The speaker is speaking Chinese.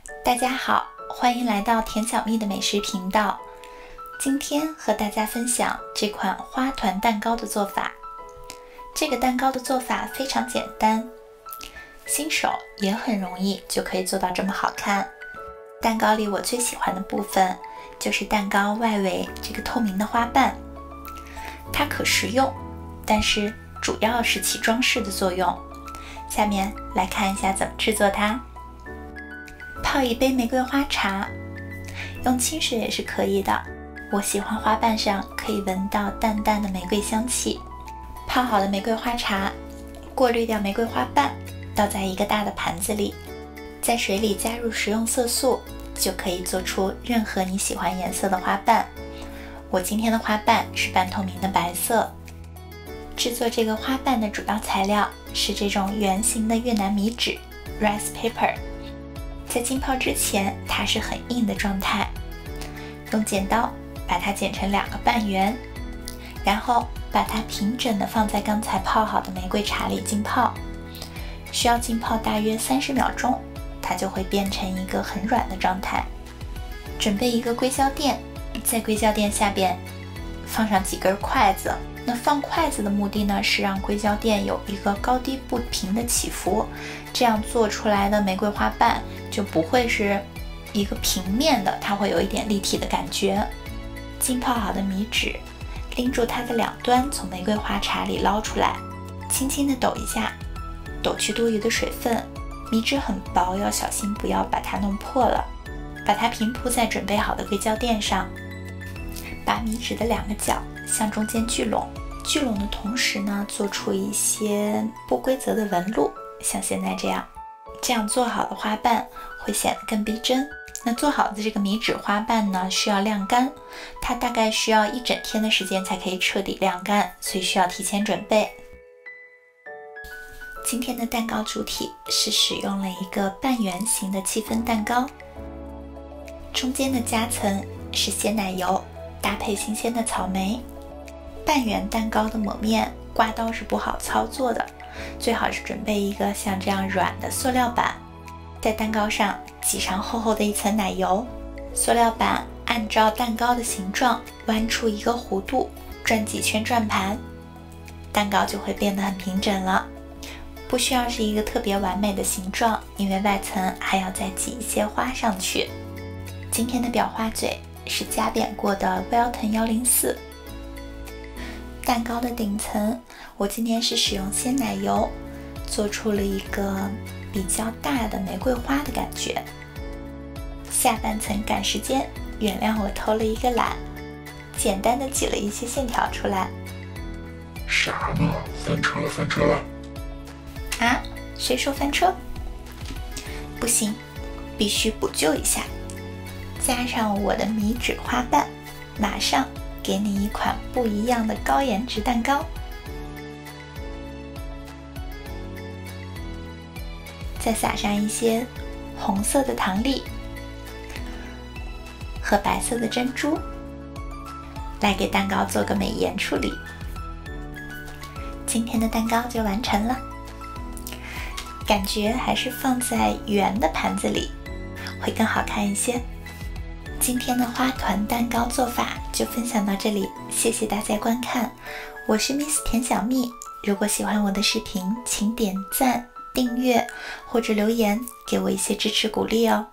大家好，欢迎来到甜小蜜的美食频道。今天和大家分享这款花团蛋糕的做法。这个蛋糕的做法非常简单，新手也很容易就可以做到这么好看。蛋糕里我最喜欢的部分就是蛋糕外围这个透明的花瓣，它可食用，但是主要是起装饰的作用。下面来看一下怎么制作它。泡一杯玫瑰花茶，用清水也是可以的，我喜欢花瓣上可以闻到淡淡的玫瑰香气。泡好的玫瑰花茶，过滤掉玫瑰花瓣，倒在一个大的盘子里，在水里加入食用色素，就可以做出任何你喜欢颜色的花瓣。我今天的花瓣是半透明的白色。制作这个花瓣的主要材料是这种圆形的越南米纸 rice paper， 在浸泡之前它是很硬的状态，用剪刀把它剪成2个半圆，然后把它平整的放在刚才泡好的玫瑰茶里浸泡，需要浸泡大约30秒钟，它就会变成一个很软的状态。准备一个硅胶垫，在硅胶垫下边放上几根筷子。那放筷子的目的呢，是让硅胶垫有一个高低不平的起伏，这样做出来的玫瑰花瓣就不会是一个平面的，它会有一点立体的感觉。浸泡好的米纸，拎住它的2端从玫瑰花茶里捞出来，轻轻地抖一下，抖去多余的水分。米纸很薄，要小心不要把它弄破了。把它平铺在准备好的硅胶垫上，把米纸的2个角向中间聚拢，聚拢的同时呢，做出一些不规则的纹路，像现在这样。这样做好的花瓣会显得更逼真。那做好的这个米纸花瓣呢，需要晾干，它大概需要1整天的时间才可以彻底晾干，所以需要提前准备。今天的蛋糕主体是使用了一个半圆形的戚风蛋糕，中间的夹层是鲜奶油，搭配新鲜的草莓。半圆蛋糕的抹面刮刀是不好操作的，最好是准备一个像这样软的塑料板，在蛋糕上挤上厚厚的一层奶油，塑料板按照蛋糕的形状弯出一个弧度，转几圈转盘，蛋糕就会变得很平整了。不需要是一个特别完美的形状，因为外层还要再挤一些花上去。今天的裱花嘴是夹扁过的 Welton 104。蛋糕的顶层，我今天是使用鲜奶油，做出了一个比较大的玫瑰花的感觉。下半层赶时间，原谅我偷了一个懒，简单的挤了一些线条出来。啥呢？翻车了，翻车了！啊？谁说翻车？不行，必须补救一下。加上我的米纸花瓣，马上给你一款不一样的高颜值蛋糕。再撒上一些红色的糖粒和白色的珍珠，来给蛋糕做个美颜处理。今天的蛋糕就完成了，感觉还是放在圆的盘子里会更好看一些。今天的花团蛋糕做法就分享到这里，谢谢大家观看，我是 Miss 甜小蜜。如果喜欢我的视频，请点赞、订阅或者留言给我一些支持鼓励哦。